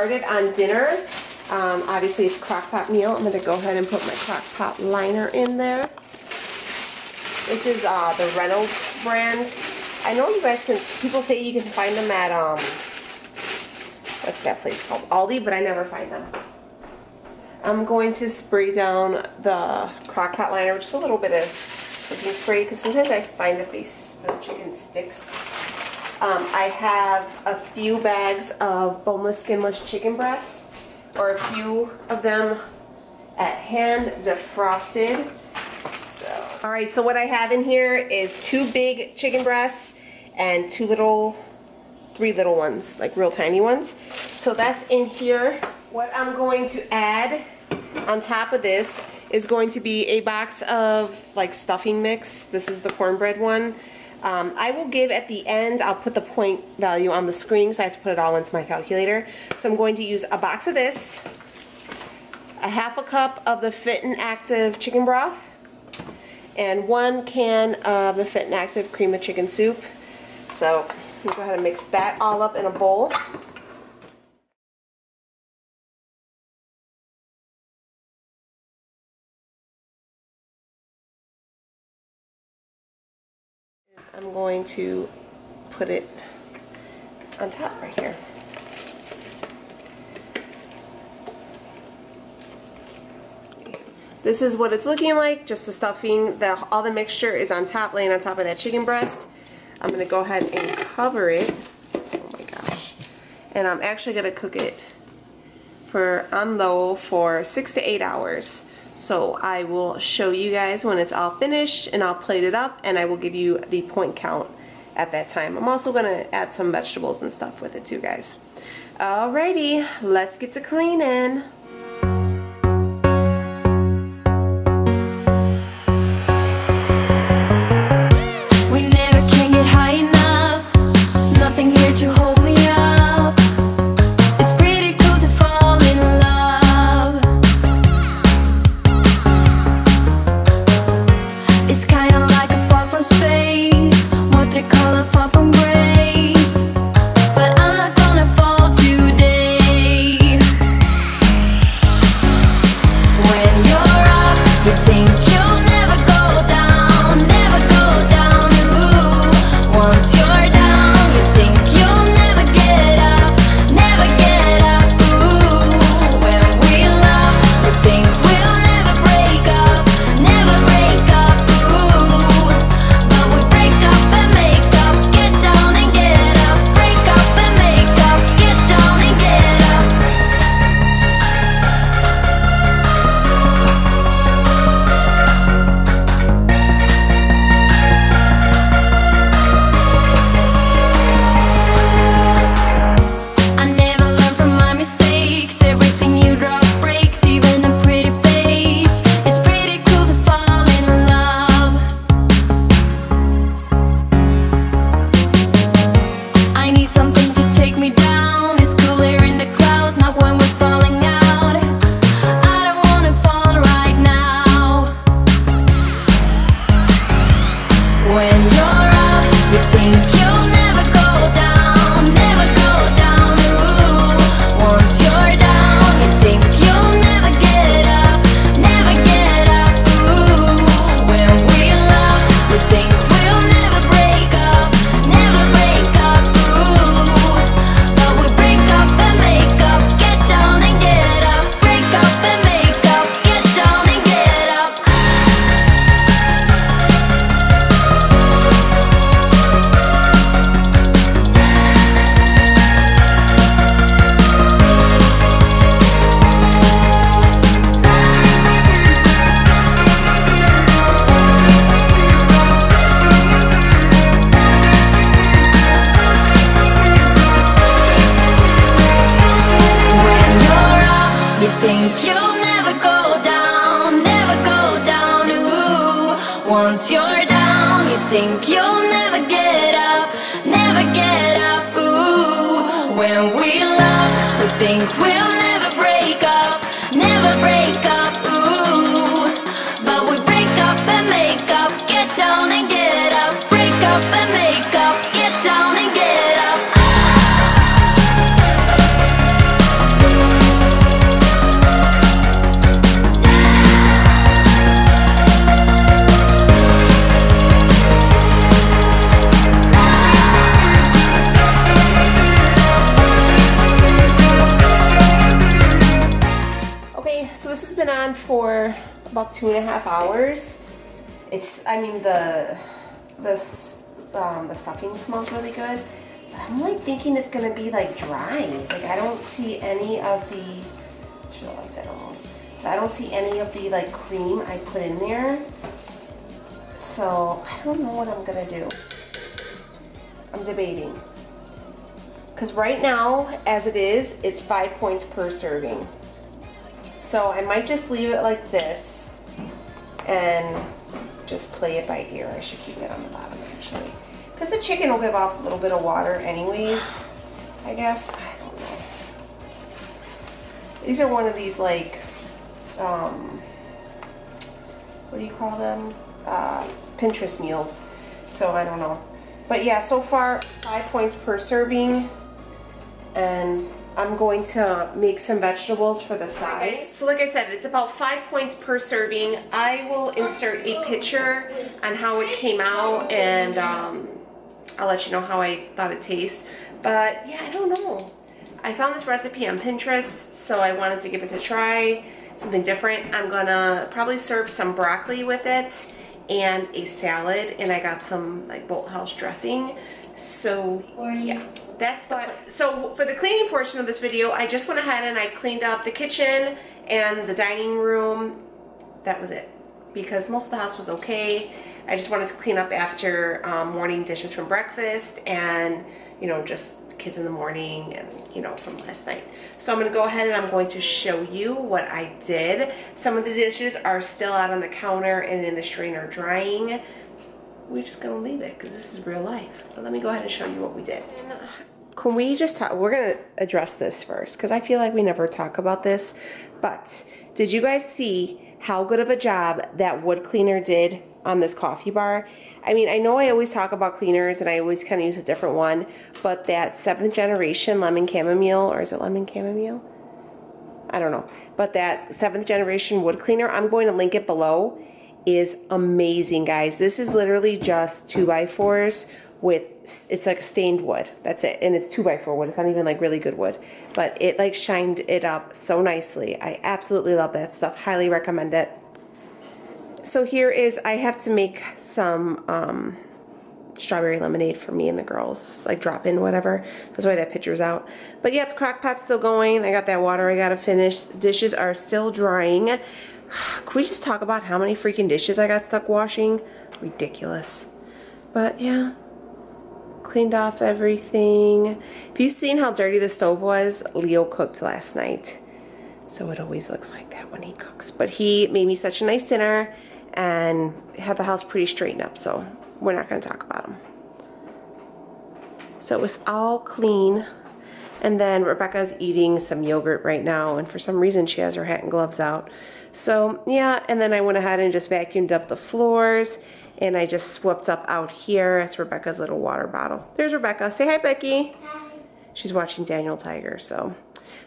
started on dinner. Obviously it's crock pot meal. I'm going to go ahead and put my crock pot liner in there. This is the Reynolds brand. I know you guys can, people say you can find them at, what's that place called? Aldi, but I never find them. I'm going to spray down the crock pot liner with just a little bit of cooking spray, because sometimes I find that the chicken sticks. I have a few bags of boneless, skinless chicken breasts, or a few of them at hand, defrosted. So, alright, so what I have in here is 2 big chicken breasts and 3 little ones, like real tiny ones. So that's in here. What I'm going to add on top of this is going to be a box of like stuffing mix. This is the cornbread one. I will give at the end, I'll put the point value on the screen because I have to put it all into my calculator. So I'm going to use a box of this, a half a cup of the Fit and Active chicken broth, and 1 can of the Fit and Active cream of chicken soup. So I'm going to go ahead and mix that all up in a bowl. I'm going to put it on top right here. This is what it's looking like, just the stuffing. All the mixture is on top, laying on top of that chicken breast. I'm going to go ahead and cover it. Oh my gosh. And I'm actually going to cook it on low for 6 to 8 hours. So I will show you guys when it's all finished, and I'll plate it up, and I will give you the point count at that time. I'm also going to add some vegetables and stuff with it too, guys. Alrighty, let's get to cleaning. We never can get high enough, nothing here to hold me up. It's pretty cool to fall in love. It's kinda like a fall from space, what they call a fall from grace. But I'm not gonna fall today. When you're up, you think you'll never go down, never go down. Ooh. Once you're down, you think you'll never get up, never get up. Ooh. When we love, we think we'll never break up, never break up. Ooh. But we break up and make up, get down and get up. Break up and make up, get down and get up. I never learn from my mistakes. Everything you drop breaks, even a pretty face. It's pretty cool to fall in love. I need something to take me down. It's cooler in the clouds, not when we're falling out. I don't wanna fall right now. When you're up, you think you'll never go down, never go down. Ooh. Once you're down, you think you'll never get up, never get up. Ooh. When we love, we think we'll never break up, never break up. Ooh. But we break up and make up, get down and get up. Break up and make up, get down and get up. When you're up, you think you'll never go down, never go down. Ooh. Once you're down, you think you'll never get up, never get up. Ooh. When we love, we think we'll never break up, never break up. Ooh. But we break up and make up, get down and get up. Break up and make up, get down and get up. for about 2.5 hours. I mean, the stuffing smells really good. But I'm like thinking it's gonna be like dry. Like I don't see any of the, should I like that alone? I don't see any of the like cream I put in there. So I don't know what I'm gonna do. I'm debating. Because right now, as it is, it's 5 points per serving. So I might just leave it like this and just play it by ear. I should keep that on the bottom actually. Because the chicken will give off a little bit of water anyways, I guess. I don't know. These are one of these like, what do you call them? Pinterest meals. So I don't know. But yeah, so far 5 points per serving. And I'm going to make some vegetables for the side. So like I said, it's about 5 points per serving. I will insert a picture on how it came out, and I'll let you know how I thought it tastes. But yeah, I don't know. I found this recipe on Pinterest, so I wanted to give it a try, something different. I'm gonna probably serve some broccoli with it and a salad, and I got some like Bolthouse dressing. So yeah, that's the plan. So for the cleaning portion of this video, I just went ahead and I cleaned up the kitchen and the dining room. That was it, because most of the house was okay. I just wanted to clean up after morning dishes from breakfast and, you know, just kids in the morning and, you know, from last night. So I'm going to go ahead and I'm going to show you what I did. Some of the dishes are still out on the counter and in the strainer drying. We're just gonna leave it because this is real life. But let me go ahead and show you what we did. Can we just talk? We're gonna address this first because I feel like we never talk about this. But did you guys see how good of a job that wood cleaner did on this coffee bar? I mean, I know I always talk about cleaners and I always kind of use a different one, but that 7th generation lemon chamomile, or is it lemon chamomile? I don't know. But that 7th generation wood cleaner, I'm going to link it below, is amazing, guys. This is literally just 2x4s with, it's like stained wood. That's it. And it's 2x4 wood. It's not even like really good wood, but it like shined it up so nicely. I absolutely love that stuff. Highly recommend it. So here is, I have to make some strawberry lemonade for me and the girls, like drop in whatever. That's why that picture's out. But yeah, the crock pot's still going. I got that water I gotta finish. Dishes are still drying. Can we just talk about how many freaking dishes I got stuck washing? Ridiculous. But yeah, cleaned off everything. If you've seen how dirty the stove was, Leo cooked last night. So it always looks like that when he cooks. But he made me such a nice dinner and had the house pretty straightened up, so we're not going to talk about him. So it was all clean. And then Rebecca's eating some yogurt right now, and for some reason she has her hat and gloves out. So yeah, and then I went ahead and just vacuumed up the floors, and I just swept up out here. That's Rebecca's little water bottle. There's Rebecca. Say hi, Becky. Hi. She's watching Daniel Tiger. So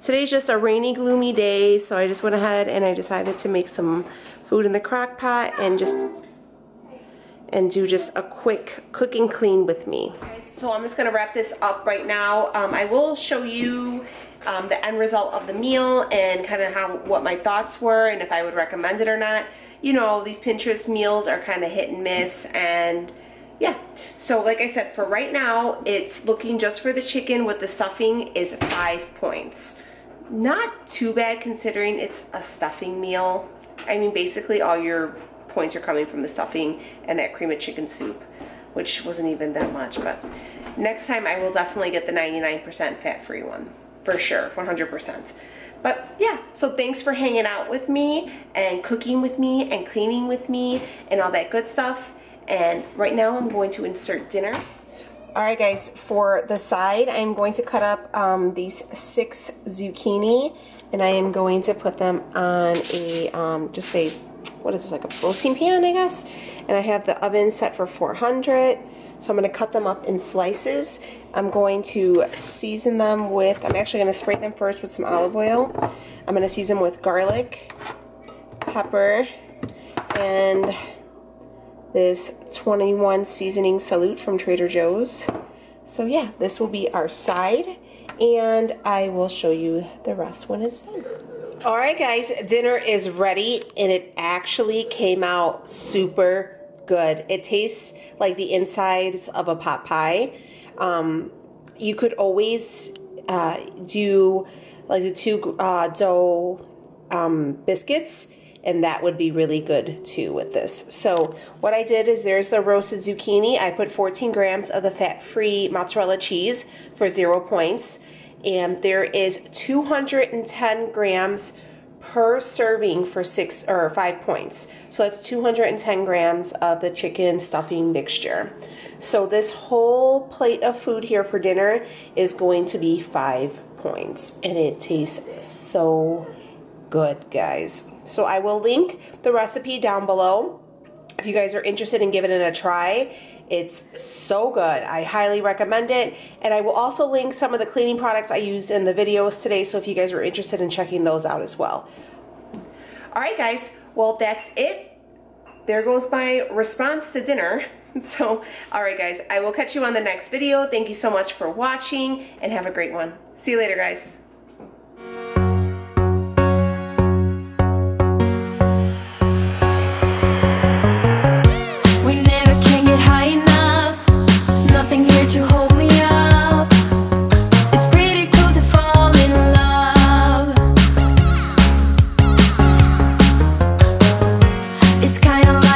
today's just a rainy, gloomy day, so I just went ahead and I decided to make some food in the crock pot and do just a quick cook and clean with me. So I'm just gonna wrap this up right now. I will show you the end result of the meal and kind of what my thoughts were and if I would recommend it or not. You know, these Pinterest meals are kind of hit and miss, and yeah. So like I said, for right now, it's looking just for the chicken with the stuffing is 5 points. Not too bad considering it's a stuffing meal. I mean, basically all your points are coming from the stuffing and that cream of chicken soup, which wasn't even that much. But next time I will definitely get the 99% fat-free one, for sure, 100%. But yeah, so thanks for hanging out with me and cooking with me and cleaning with me and all that good stuff. And right now I'm going to insert dinner. All right, guys, for the side, I'm going to cut up these 6 zucchini, and I am going to put them on a, just a, what is this, like a roasting pan, I guess? And I have the oven set for 400, so I'm going to cut them up in slices. I'm going to season them with, I'm actually going to spray them first with some olive oil. I'm going to season with garlic, pepper, and this 21 seasoning salute from Trader Joe's. So yeah, this will be our side, and I will show you the rest when it's done. All right, guys, dinner is ready, and it actually came out super good. It tastes like the insides of a pot pie. You could always do like the two dough biscuits, and that would be really good too with this. So what I did is, there's the roasted zucchini. I put 14 grams of the fat-free mozzarella cheese for 0 points. And there is 210 grams per serving for 5 points. So that's 210 grams of the chicken stuffing mixture. So this whole plate of food here for dinner is going to be 5 points. And it tastes so good, guys. So I will link the recipe down below if you guys are interested in giving it a try. It's so good. I highly recommend it. And I will also link some of the cleaning products I used in the videos today, so if you guys are interested in checking those out as well. All right, guys. Well, that's it. There goes my response to dinner. So, all right, guys. I will catch you on the next video. Thank you so much for watching, and have a great one. See you later, guys. To hold me up, it's pretty cool to fall in love. It's kinda like